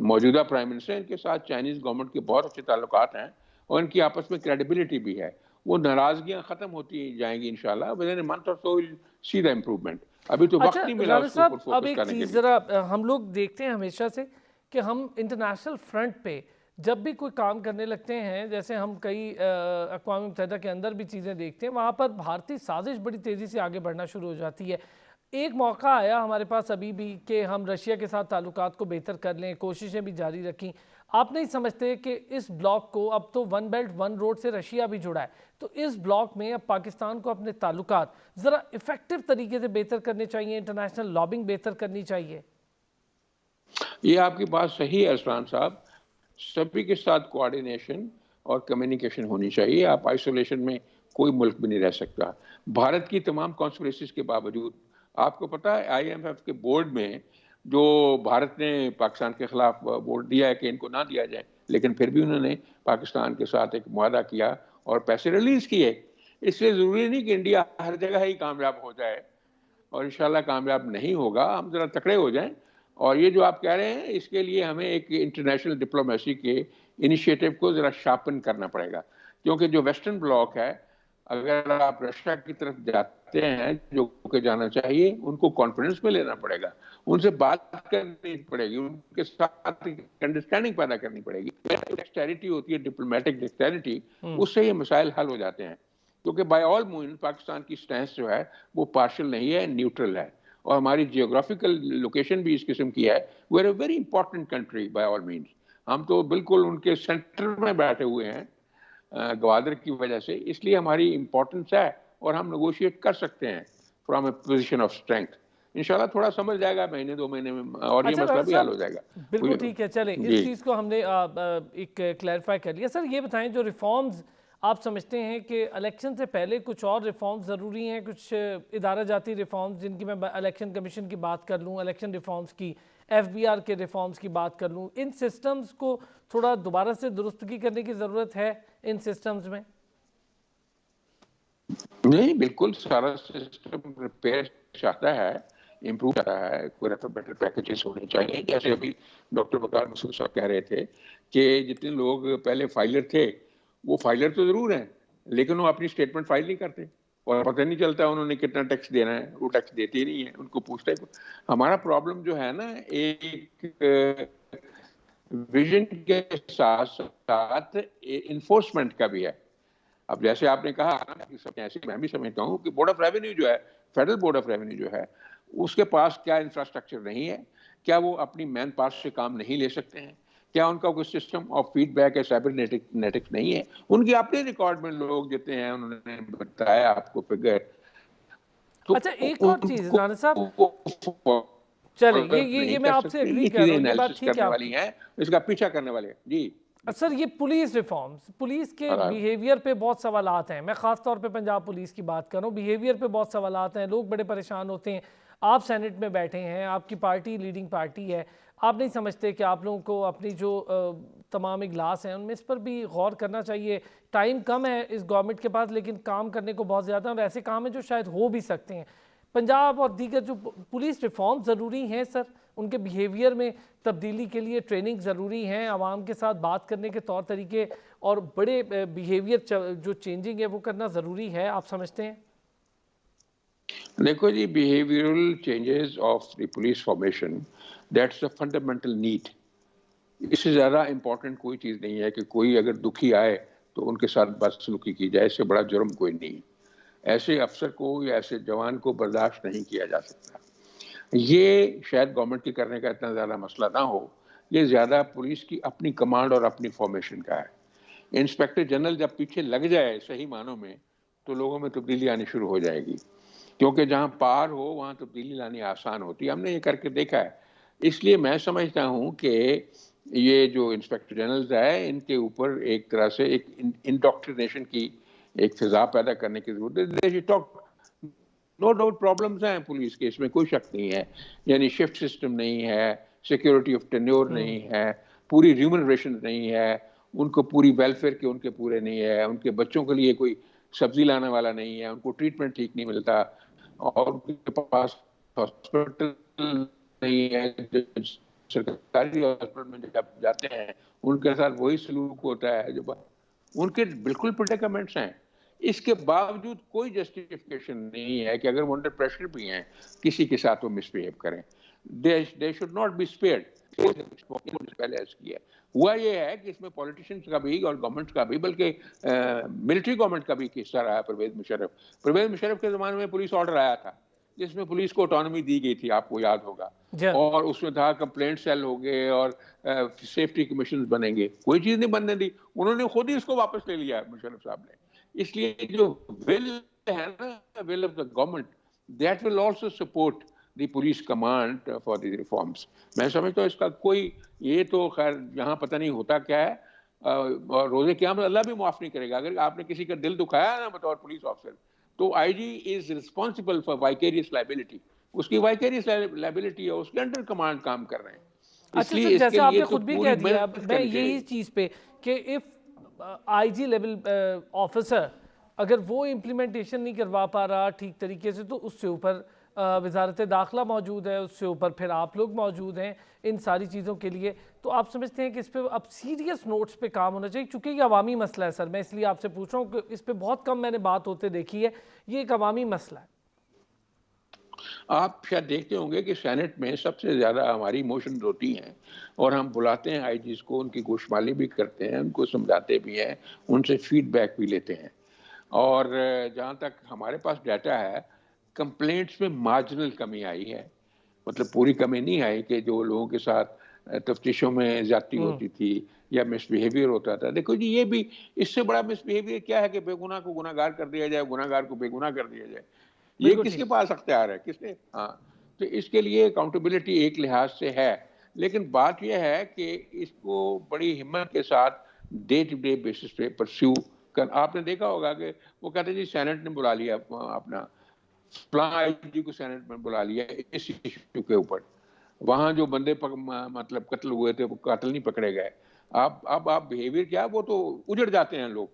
موجودہ پرائم منسٹر, ان کے ساتھ چائنیز گورنمنٹ کے بہت اچھے تعلقات ہیں, اور ان کی آپس میں کریڈیبلٹی بھی ہے. وہ ناراضگیاں ختم ہوتی جائیں گی انشاءاللہ. ودن اے منتھ اور سو ول سی دی امپروومنٹ. ابھی تو وقت نہیں ملا رانا اس کے صاحب اوپر اب فوکس ایک کرنے کے چیز لیے. ذرا ہم لوگ دیکھتے ہیں ہمیشہ سے کہ ہم انٹرنیشنل فرنٹ پہ جب بھی کوئی کام کرنے لگتے ہیں, جیسے ہم کئی اقوام متحدہ کے اندر بھی چیزیں دیکھتے ہیں, وہاں پر بھارتی سازش بڑی تیزی سے آگے بڑھنا شروع ہو جاتی ہے. ایک موقع آیا ہمارے پاس ابھی بھی کہ ہم رشیا کے ساتھ تعلقات کو بہتر کر لیں, کوششیں بھی جاری رکھیں. آپ نہیں سمجھتے کہ اس بلاک کو اب تو ون بیلٹ ون روڈ سے رشیا بھی جڑا ہے, تو اس بلاک میں اب پاکستان کو اپنے تعلقات ذرا ایفیکٹو طریقے سے بہتر کرنے چاہیے, انٹرنیشنل لابنگ بہتر کرنی چاہیے؟ یہ آپ کی بات صحیح ہے ارسلان صاحب, سبھی کے ساتھ کوآرڈینیشن اور کمیونیکیشن ہونی چاہیے. آپ آئسولیشن میں کوئی ملک بھی نہیں رہ سکتا. بھارت کی تمام کانسپریسیز کے باوجود آپ کو پتا ہے آئی ایم ایف کے بورڈ میں جو بھارت نے پاکستان کے خلاف ووٹ دیا ہے کہ ان کو نہ دیا جائے, لیکن پھر بھی انہوں نے پاکستان کے ساتھ ایک معاہدہ کیا اور پیسے ریلیز کیے. اس لیے ضروری نہیں کہ انڈیا ہر جگہ ہی کامیاب ہو جائے, اور انشاءاللہ کامیاب نہیں ہوگا. ہم ذرا تکڑے ہو جائیں, اور یہ جو آپ کہہ رہے ہیں اس کے لیے ہمیں ایک انٹرنیشنل ڈپلومیسی کے انیشیٹو کو ذرا شارپن کرنا پڑے گا. کیونکہ جو ویسٹرن بلاک ہے, اگر آپ رشیا کی طرف جاتے جاتے ہیں جو کہ جانا چاہیے ان کو کانفیڈنس میں لینا پڑے گا, ان سے بات کرنی پڑے گی, ان کے ساتھ انڈرسٹینڈنگ پیدا کرنی پڑے گی. ڈیکسٹیرٹی ہوتی ہے, ڈپلومیٹک ڈیکسٹیرٹی, اس سے یہ مسائل حل ہو جاتے ہیں. کیونکہ بائی آل مینس پاکستان کی سٹینس جو ہے وہ پارشل نہیں ہے, نیوٹرل ہے, اور ہماری جیوگرافیکل لوکیشن بھی اس قسم کی ہے. We are a very important country by all means. ہم تو بالکل ان کے سینٹر میں بیٹھے ہوئے ہیں گوادر کی وجہ سے, اس لیے ہماری امپورٹنس ہے اور ہم نیگوشیٹ کر سکتے ہیں from a position of strength. انشاءاللہ تھوڑا سمجھ جائے گا, مہینے 2 مہینے میں, اور یہ مسئلہ بھی حل ہو جائے گا. بالکل ٹھیک ہے, چلیں اس چیز کو ہم نے ایک کلیریفائی کر لیا. سر یہ بتائیں, جو ریفارمز آپ سمجھتے ہیں کہ الیکشن سے پہلے کچھ اور ریفارمز ضروری ہیں, کچھ ادارہ جاتی ریفارمز جن کی میں الیکشن کمیشن کی بات کر لوں, الیکشن ریفارمز کی, ایف بی آر کے ریفارمز کی بات کر لوں, ان سسٹمز کو تھوڑا دوبارہ سے درستگی کرنے کی ضرورت ہے ان سسٹمز میں؟ نہیں, بالکل سارا سسٹم ریپیئر چاہتا ہے, امپروو چاہتا ہے, کوئی بیٹر پیکیجز ہونے چاہیے. جیسے ابھی ڈاکٹر وقار مسعود صاحب کہہ رہے تھے کہ جتنے لوگ پہلے فائلر تھے وہ فائلر تو ضرور ہیں, لیکن وہ اپنی اسٹیٹمنٹ فائل نہیں کرتے اور پتہ نہیں چلتا انہوں نے کتنا ٹیکس دینا ہے, وہ ٹیکس دیتے ہی نہیں ہیں, ان کو پوچھتے ہیں. ہمارا پرابلم جو ہے نا, ایک ویژن کے ساتھ ساتھ انفورسمنٹ کا بھی ہے. اب جیسے آپ نے کہا, ایسے میں بھی سمجھتا ہوں کہ بورڈ آف ریونیو جو ہے, فیڈرل بورڈ آف ریونیو جو ہے, اس کے پاس کیا انفراسٹرکچر نہیں ہے, کیا وہ اپنی مین پاور سے کام نہیں لے سکتے ہیں, کیا ان کا کوئی سسٹم آف فیڈ بیک ہے, سائبر نیٹکس نہیں ہے. ان کی اپنے ریکارڈ میں لوگ جتنے ہیں انہوں نے بتایا آپ کو فگر. اچھا ایک اور چیز رانا صاحب, چلیں یہ میں آپ سے اگری کر رہا ہوں, یہ بات ٹھیک ہے آپ کی, اس کا پیچھا کرنے والے ہیں. جی سر, یہ پولیس ریفارمز, پولیس کے بیہیویئر پہ بہت سوالات ہیں. میں خاص طور پہ پنجاب پولیس کی بات کر رہا ہوں. بیہیویئر پہ بہت سوالات ہیں, لوگ بڑے پریشان ہوتے ہیں. آپ سینٹ میں بیٹھے ہیں, آپ کی پارٹی لیڈنگ پارٹی ہے, آپ نہیں سمجھتے کہ آپ لوگوں کو اپنی جو تمام اجلاس ہیں ان میں اس پر بھی غور کرنا چاہیے؟ ٹائم کم ہے اس گورنمنٹ کے پاس, لیکن کام کرنے کو بہت زیادہ ہیں, اور ایسے کام ہیں جو شاید ہو بھی سکتے ہیں. پنجاب اور دیگر جو پولیس ریفارم ضروری ہیں سر, ان کے بیہیویئر میں تبدیلی کے لیے ٹریننگ ضروری ہیں, عوام کے ساتھ بات کرنے کے طور طریقے اور بڑے بیہیویئر جو چینجنگ ہے وہ کرنا ضروری ہے, آپ سمجھتے ہیں؟ دیکھو جی, behavioural changes of the police formation, that's a fundamental need. اس سے زیادہ امپورٹنٹ کوئی چیز نہیں ہے کہ کوئی اگر دکھی آئے تو ان کے ساتھ بدسلوکی کی جائے. اس سے بڑا جرم کوئی نہیں. ایسے افسر کو یا ایسے جوان کو برداشت نہیں کیا جا سکتا. یہ شاید گورنمنٹ کی کرنے کا اتنا زیادہ مسئلہ نہ ہو, یہ زیادہ پولیس کی اپنی کمانڈ اور اپنی فارمیشن کا ہے. انسپیکٹر جنرل جب پیچھے لگ جائے صحیح معنوں میں تو لوگوں میں تبدیلی آنی شروع ہو جائے گی, کیونکہ جہاں پار ہو وہاں تبدیلی لانی آسان ہوتی ہے. ہم نے یہ کر کے دیکھا ہے. اس لیے میں سمجھتا ہوں کہ یہ جو انسپیکٹر جنرلز ہے ان کے اوپر ایک طرح سے ایک انڈاکٹرینیشن کی ایک فضا پیدا کرنے کی ضرورت ہے. نو ڈاؤٹ پرابلمز ہیں پولیس کے, اس میں کوئی شک نہیں ہے. یعنی شفٹ سسٹم نہیں ہے, سیکیورٹی آف ٹینیور نہیں ہے, پوری ریمونریشن نہیں ہے, ان کو پوری ویلفیئر کے ان کے پورے نہیں ہے, ان کے بچوں کے لیے کوئی سبزی لانے والا نہیں ہے, ان کو ٹریٹمنٹ ٹھیک نہیں ملتا, اور ان کے پاس ہاسپٹل نہیں ہے. سرکاری ہاسپٹل میں جب جاتے ہیں ان کے ساتھ وہی سلوک ہوتا ہے جو ان کے بالکل پریڈیکمنٹس ہیں. اس کے باوجود کوئی جسٹیفیکیشن نہیں ہے کہ اگر وہ انڈر پریشر بھی ہیں کسی کے ساتھ وہ مس بہیو کریں. they should not be spared. پہلے ایسا کیا ہوا یہ ہے کہ اس میں پولیٹیشنز کا بھی اور گورنمنٹ کا بھی, بلکہ ملٹری گورنمنٹ کا بھی حصہ رہا ہے. پرویز مشرف کے زمانے میں پولیس آرڈر آیا تھا جس میں پولیس کو آٹونومی دی گئی تھی, آپ کو یاد ہوگا, اور اس میں تھا کمپلینٹ سیل ہو گئے اور سیفٹی کمیشنز بنیں گے. کوئی چیز نہیں بننے دی, انہوں نے خود ہی اس کو واپس لے لیا مشرف صاحب نے. اس لیے جو ول ہے نا, will of the government, that will also support the police command for the reforms. میں سمجھتا ہوں اس کا کوئی, یہ تو خیر یہاں پتہ نہیں ہوتا کیا ہے, اور روزے قیامت اللہ بھی معاف نہیں کرے گا. اگر آپ نے کسی کا دل دکھایا نا بطور پولیس آفیسر, تو I G is responsible for vicarious liability. اس کی وائکیریس لائبلٹی ہے, اس کے انڈر کمانڈ کام کر رہے ہیں. اچھا سر, جیسے آپ نے خود بھی کہہ دیا, میں یہی چیز پہ کہ if I G level officer اگر وہ امپلیمنٹیشن نہیں کروا پا رہا ٹھیک طریقے سے, تو اس سے اوپر وزارت داخلہ موجود ہے, اس سے اوپر پھر آپ لوگ موجود ہیں ان ساری چیزوں کے لیے. تو آپ سمجھتے ہیں کہ اس پہ اب سیریس نوٹس پہ کام ہونا چاہیے, چونکہ یہ عوامی مسئلہ ہے سر. میں اس لیے آپ سے پوچھ رہا ہوں کہ اس پہ بہت کم میں نے بات ہوتے دیکھی ہے, یہ ایک عوامی مسئلہ ہے. آپ شاید دیکھتے ہوں گے کہ سینٹ میں سب سے زیادہ ہماری ایموشنز ہوتی ہیں اور ہم بلاتے ہیں آئی جیز کو, ان کی گوشمالی بھی کرتے ہیں, ان کو سمجھاتے بھی ہیں, ان سے فیڈ بیک بھی لیتے ہیں. اور جہاں تک ہمارے پاس ڈیٹا ہے, کمپلینٹس میں مارجنل کمی آئی ہے, مطلب پوری کمی نہیں آئی کہ جو لوگوں کے ساتھ تفتیشوں میں زیادتی ہوتی تھی یا مس بیہیویئر ہوتا تھا. دیکھو جی, یہ بھی اس سے بڑا مس بیہیویئر کیا ہے کہ بے گناہ کو گناہ گار کر دیا جائے, گناہ گار کو بے گناہ کر دیا جائے. یہ بالکل کس ٹھیک. کے پاس اختیار ہے, کس نے؟ ہاں, تو اس کے لیے اکاؤنٹیبلٹی ایک لحاظ سے ہے, لیکن بات یہ ہے کہ اس کو بڑی ہمت کے ساتھ ڈے ٹو ڈے بیسس پہ پرسیو کر. آپ نے دیکھا ہوگا کہ وہ کہتے ہیں جی سینٹ نے بلا لیا اپنا فلاں آئی جی کو, سینٹ میں بلا لیا اس ایشو کے اوپر, وہاں جو بندے مطلب قتل ہوئے تھے وہ قاتل نہیں پکڑے گئے. اب آپ بیہیویئر کیا, وہ تو اجڑ جاتے ہیں لوگ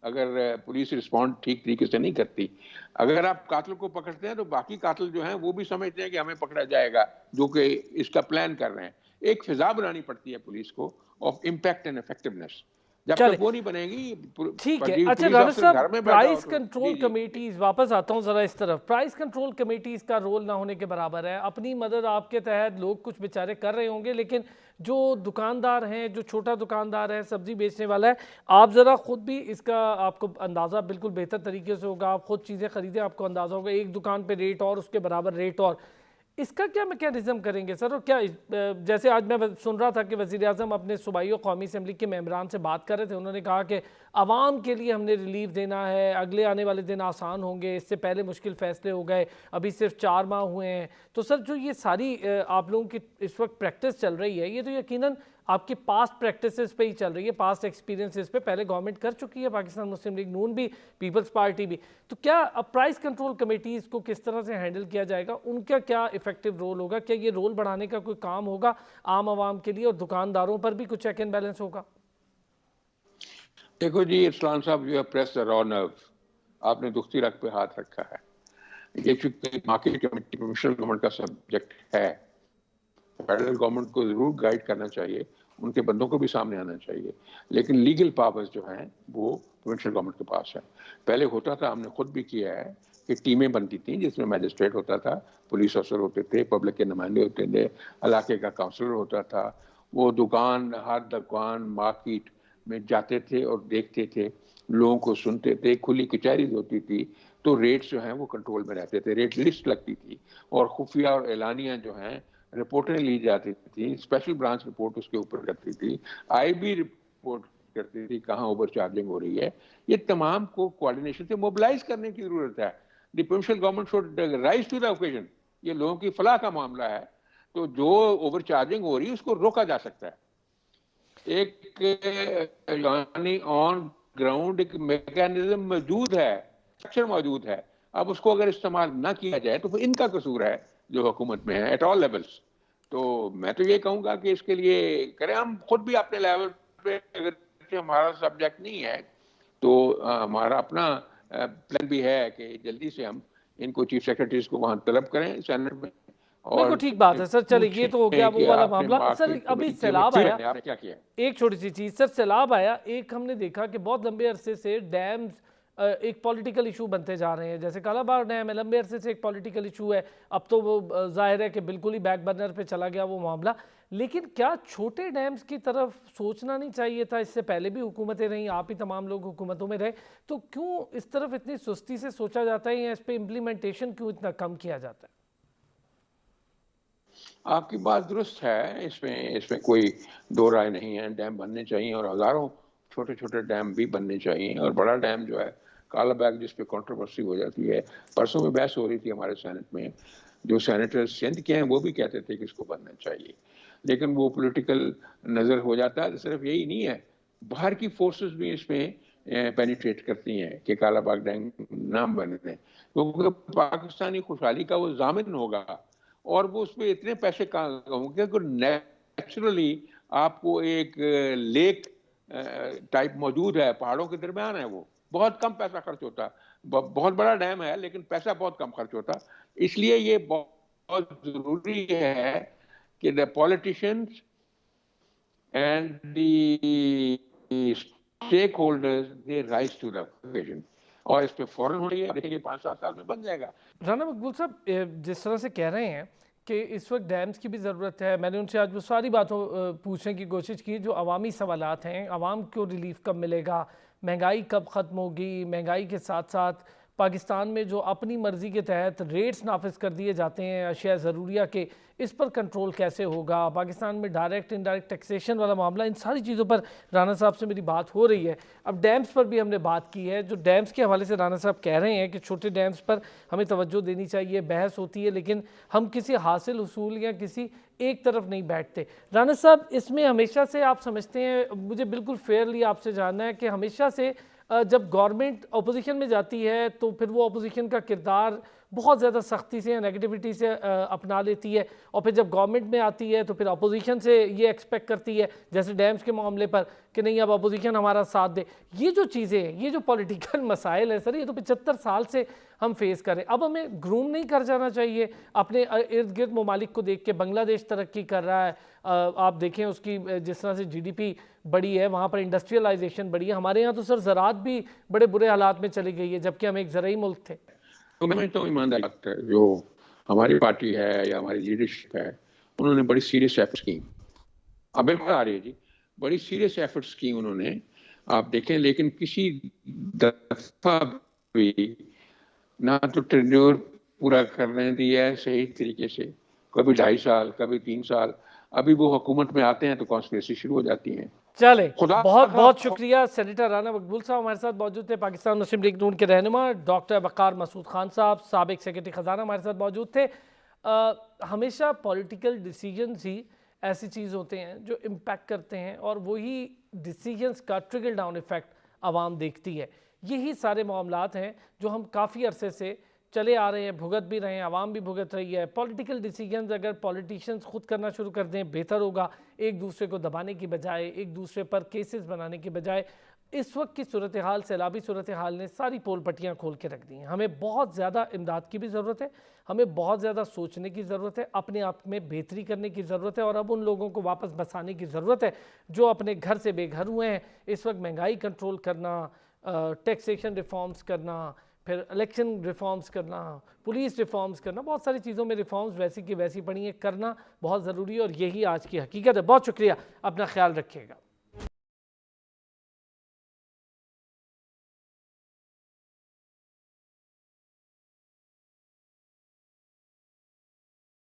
اگر پولیس رسپونڈ ٹھیک طریقے سے نہیں کرتی. اگر آپ قاتل کو پکڑتے ہیں تو باقی قاتل جو ہیں وہ بھی سمجھتے ہیں کہ ہمیں پکڑا جائے گا, جو کہ اس کا پلان کر رہے ہیں. ایک فضا بنانی پڑتی ہے پولیس کو آف امپیکٹ اینڈ افیکٹونیس. جب چلے تک وہ نہیں بنے گی, ٹھیک ہے. اچھا پولیس رانا افسر صاحب, گھر میں بیٹھا ہو پرائز تو کنٹرول جی کمیٹیز, واپس آتا ہوں ذرا اس طرف. پرائز کنٹرول کمیٹیز کا رول نہ ہونے کے برابر ہے. اپنی مدد آپ کے تحت لوگ کچھ بیچارے کر رہے ہوں گے, لیکن جو دکاندار ہیں, جو چھوٹا دکاندار ہے, سبزی بیچنے والا ہے, آپ ذرا خود بھی اس کا آپ کو اندازہ بالکل بہتر طریقے سے ہوگا, آپ خود چیزیں خریدیں, آپ کو اندازہ ہوگا ایک دکان پہ ریٹ اور اس کے برابر ریٹ اور, اس کا کیا میکینزم کریں گے سر؟ اور کیا جیسے آج میں سن رہا تھا کہ وزیر اعظم اپنے صوبائی و قومی اسمبلی کے ممبران سے بات کر رہے تھے, انہوں نے کہا کہ عوام کے لیے ہم نے ریلیف دینا ہے, اگلے آنے والے دن آسان ہوں گے, اس سے پہلے مشکل فیصلے ہو گئے, ابھی صرف 4 ماہ ہوئے ہیں. تو سر جو یہ ساری آپ لوگوں کی اس وقت پریکٹس چل رہی ہے, یہ تو یقیناً آپ کی پاسٹ پریکٹسز پہ ہی چل رہی ہے, پاسٹ ایکسپیرینسز پہ. پہلے گورنمنٹ کر چکی ہے, پاکستان مسلم لیگ نون بھی, پیپلز پارٹی بھی. تو کیا اب پرائز کنٹرول کمیٹیز کو کس طرح سے ہینڈل کیا جائے گا, ان کا کیا ایفیکٹو رول ہوگا, کیا یہ رول بڑھانے کا کوئی کام ہوگا عام عوام کے لیے, اور دکانداروں پر بھی کچھ چیک اینڈ بیلنس ہوگا؟ دیکھو جی ارسلان صاحب, یو ہیو پریس دا را نرو, آپ نے دختی رگ پہ ہاتھ رکھا ہے. یہ چونکہ مارکیٹ کمیٹی پروفیشنل گورنمنٹ کا سبجیکٹ ہے, فیڈرل گورنمنٹ کو ضرور گائیڈ کرنا چاہیے, ان کے بندوں کو بھی سامنے آنا چاہیے, لیکن لیگل پاورز جو ہیں وہ پروونشل گورنمنٹ کے پاس ہے. پہلے ہوتا تھا, ہم نے خود بھی کیا ہے, کہ ٹیمیں بنتی تھیں جس میں میجسٹریٹ ہوتا تھا, پولیس افسر ہوتے تھے, پبلک کے نمائندے ہوتے تھے, علاقے کا کاؤنسلر ہوتا تھا. وہ دکان ہر دکان مارکیٹ میں جاتے تھے اور دیکھتے تھے, لوگوں کو سنتے تھے, کھلی کچہریز ہوتی تھی, تو ریٹس جو ہیں وہ کنٹرول میں رہتے تھے, ریٹ لسٹ لگتی تھی, اور خفیہ اور اعلانیہ جو ہیں رپورٹیں لی جاتی تھی, اسپیشل برانچ رپورٹ اس کے اوپر کرتی تھی, آئی بی رپورٹ کرتی تھی کہاں اوور چارجنگ ہو رہی ہے. یہ تمام کو کوارڈینیشن سے موبلائز کرنے کی ضرورت ہے. The provincial government should rise to the occasion. یہ لوگوں کی فلاح کا معاملہ ہے, تو جو اوور چارجنگ ہو رہی ہے اس کو روکا جا سکتا ہے. ایک یعنی آن گراؤنڈ ایک میکینزم موجود ہے, اسٹرکچر موجود ہے. اب اس کو اگر استعمال نہ کیا جائے تو ان کا قصور ہے جو حکومت میں ہے ایٹ آل لیولز. تو میں تو یہ کہوں گا کہ اس کے لیے کریں, ہم خود بھی اپنے لیول پہ, اگر ہمارا سبجیکٹ نہیں ہے تو ہمارا اپنا پلان بھی ہے کہ جلدی سے ہم ان کو چیف سیکرٹریز کو وہاں طلب کریں سینٹ میں, اور بالکل ٹھیک بات ہے سر. چلے یہ تو ہو گیا پوچھیں وہ کہ والا آپ نے معاملہ. سر مارکیٹ ابھی کمیٹی کے سیلاب وزیر آیا, ہیں, آپ نے کیا کیا؟ ایک چھوٹی سی چیز سر, سیلاب آیا, ایک ہم نے دیکھا کہ بہت لمبے عرصے سے ڈیمز ایک پولیٹیکل ایشو بنتے جا رہے ہیں. جیسے کالاباغ ڈیم ہے, لمبے عرصے سے ایک پولیٹیکل ایشو ہے, اب تو وہ ظاہر ہے کہ بالکل ہی بیک برنر پہ چلا گیا وہ معاملہ. لیکن کیا چھوٹے ڈیمز کی طرف سوچنا نہیں چاہیے تھا؟ اس سے پہلے بھی حکومتیں رہیں, آپ ہی تمام لوگ حکومتوں میں رہے, تو کیوں اس طرف اتنی سستی سے سوچا جاتا ہے, یا اس پہ امپلیمنٹیشن کیوں اتنا کم کیا جاتا ہے؟ آپ کی بات درست ہے, اس میں کوئی دو رائے نہیں ہے. ڈیم بننے چاہیے, اور ہزاروں چھوٹے چھوٹے ڈیم بھی بننے چاہیے. اور بڑا ڈیم جو ہے کالا بیگ, جس پہ کنٹروورسی ہو جاتی ہے, پرسوں میں بحث ہو رہی تھی ہمارے سینٹ میں, جو سینیٹر سندھ کے ہیں وہ بھی کہتے تھے کہ اس کو بننا چاہیے, لیکن وہ پولیٹیکل نظر ہو جاتا ہے. صرف یہی نہیں ہے, باہر کی فورسز بھی اس میں پینیٹریٹ کرتی ہیں کہ کالا باغ ڈیم نہ بنے, کیونکہ پاکستانی خوشحالی کا وہ ضامن ہوگا, اور وہ اس پہ اتنے پیسے ہوں گے کہ نیچرلی آپ کو ایک لیک ٹائپ موجود ہے, پہاڑوں کے درمیان ہے, وہ بہت کم پیسہ خرچ ہوتا, بہت بڑا ڈیم ہے لیکن پیسہ بہت کم خرچ ہوتا. اس لیے یہ بہت ضروری ہے کہ the politicians and the stakeholders, they rise to the occasion. اور اس پہ فوراً ہو رہی ہے، دیکھیں گے 5-7 سال میں بن جائے گا۔ رانا مقبول صاحب جس طرح سے کہہ رہے ہیں کہ اس وقت ڈیمز کی بھی ضرورت ہے، میں نے ان سے آج وہ ساری باتوں پوچھنے کی کوشش کی جو عوامی سوالات ہیں، عوام کو ریلیف کب ملے گا، مہنگائی کب ختم ہوگی، مہنگائی کے ساتھ ساتھ پاکستان میں جو اپنی مرضی کے تحت ریٹس نافذ کر دیے جاتے ہیں اشیاء ضروریہ کے، اس پر کنٹرول کیسے ہوگا، پاکستان میں ڈائریکٹ انڈائریکٹ ٹیکسیشن والا معاملہ، ان ساری چیزوں پر رانا صاحب سے میری بات ہو رہی ہے۔ اب ڈیمز پر بھی ہم نے بات کی ہے، جو ڈیمز کے حوالے سے رانا صاحب کہہ رہے ہیں کہ چھوٹے ڈیمز پر ہمیں توجہ دینی چاہیے، بحث ہوتی ہے، لیکن ہم کسی حاصل حصول یا کسی ایک طرف نہیں بیٹھتے۔ رانا صاحب اس میں ہمیشہ سے آپ سمجھتے ہیں، مجھے بالکل فیئرلی آپ سے جاننا ہے کہ ہمیشہ سے جب گورنمنٹ اپوزیشن میں جاتی ہے تو پھر وہ اپوزیشن کا کردار بہت زیادہ سختی سے نیگیٹیوٹی سے اپنا لیتی ہے، اور پھر جب گورنمنٹ میں آتی ہے تو پھر اپوزیشن سے یہ ایکسپیکٹ کرتی ہے جیسے ڈیمز کے معاملے پر کہ نہیں اب اپوزیشن ہمارا ساتھ دے۔ یہ جو چیزیں ہیں، یہ جو پولیٹیکل مسائل ہیں سر، یہ تو 75 سال سے ہم فیس کریں۔ اب ہمیں گروم نہیں کر جانا چاہیے اپنے ارد گرد ممالک کو دیکھ کے؟ بنگلہ دیش ترقی کر رہا ہے، آپ دیکھیں اس کی جس طرح سے جی ڈی پی بڑی ہے، وہاں پر انڈسٹریلائزیشن بڑی ہے۔ ہمارے یہاں تو سر زراعت بھی بڑے برے حالات میں چلی گئی ہے، جبکہ ہم ایک زرعی ملک تھے۔ تو میں تو ایمانداری بات ہے، جو ہماری پارٹی ہے یا ہماری لیڈرشپ ہے، انہوں نے بڑی سیریس ایفرٹس کی، اب بالکل آ رہی ہے جی، بڑی سیریس ایفرٹس کی انہوں نے، آپ دیکھیں، لیکن کسی دفعہ بھی نہ تو ٹینیور پورا کرنے دیا ہے صحیح طریقے سے، کبھی 2.5 سال، کبھی 3 سال، ابھی وہ حکومت میں آتے ہیں تو کانسپریسی شروع ہو جاتی ہیں۔ چلے بہت بہت شکریہ سینیٹر رانا مقبول صاحب ہمارے ساتھ موجود تھے، پاکستان مسلم لیگ نون کے رہنما۔ ڈاکٹر وقار مسعود خان صاحب سابق سیکرٹری خزانہ ہمارے ساتھ موجود تھے۔ ہمیشہ پولیٹیکل ڈیسیجنز ہی ایسی چیز ہوتے ہیں جو امپیکٹ کرتے ہیں، اور وہی ڈیسیجنز کا ٹریکل ڈاؤن ایفیکٹ عوام دیکھتی ہے۔ یہی سارے معاملات ہیں جو ہم کافی عرصے سے چلے آ رہے ہیں، بھگت بھی رہے ہیں، عوام بھی بھگت رہی ہے۔ پولیٹیکل ڈیسیجنز اگر پولیٹیشنز خود کرنا شروع کر دیں بہتر ہوگا، ایک دوسرے کو دبانے کی بجائے، ایک دوسرے پر کیسز بنانے کی بجائے۔ اس وقت کی صورتحال، سیلابی صورتحال نے ساری پول پٹیاں کھول کے رکھ دی ہیں۔ ہمیں بہت زیادہ امداد کی بھی ضرورت ہے، ہمیں بہت زیادہ سوچنے کی ضرورت ہے، اپنے آپ میں بہتری کرنے کی ضرورت ہے، اور اب ان لوگوں کو واپس بسانے کی ضرورت ہے جو اپنے گھر سے بے گھر ہوئے ہیں۔ اس وقت مہنگائی کنٹرول کرنا، ٹیکسیشن ریفارمز کرنا، پھر الیکشن ریفارمز کرنا، پولیس ریفارمز کرنا، بہت ساری چیزوں میں ریفارمز ویسی کی ویسی پڑی ہیں، کرنا بہت ضروری ہے، اور یہی آج کی حقیقت ہے۔ بہت شکریہ، اپنا خیال رکھیے گا۔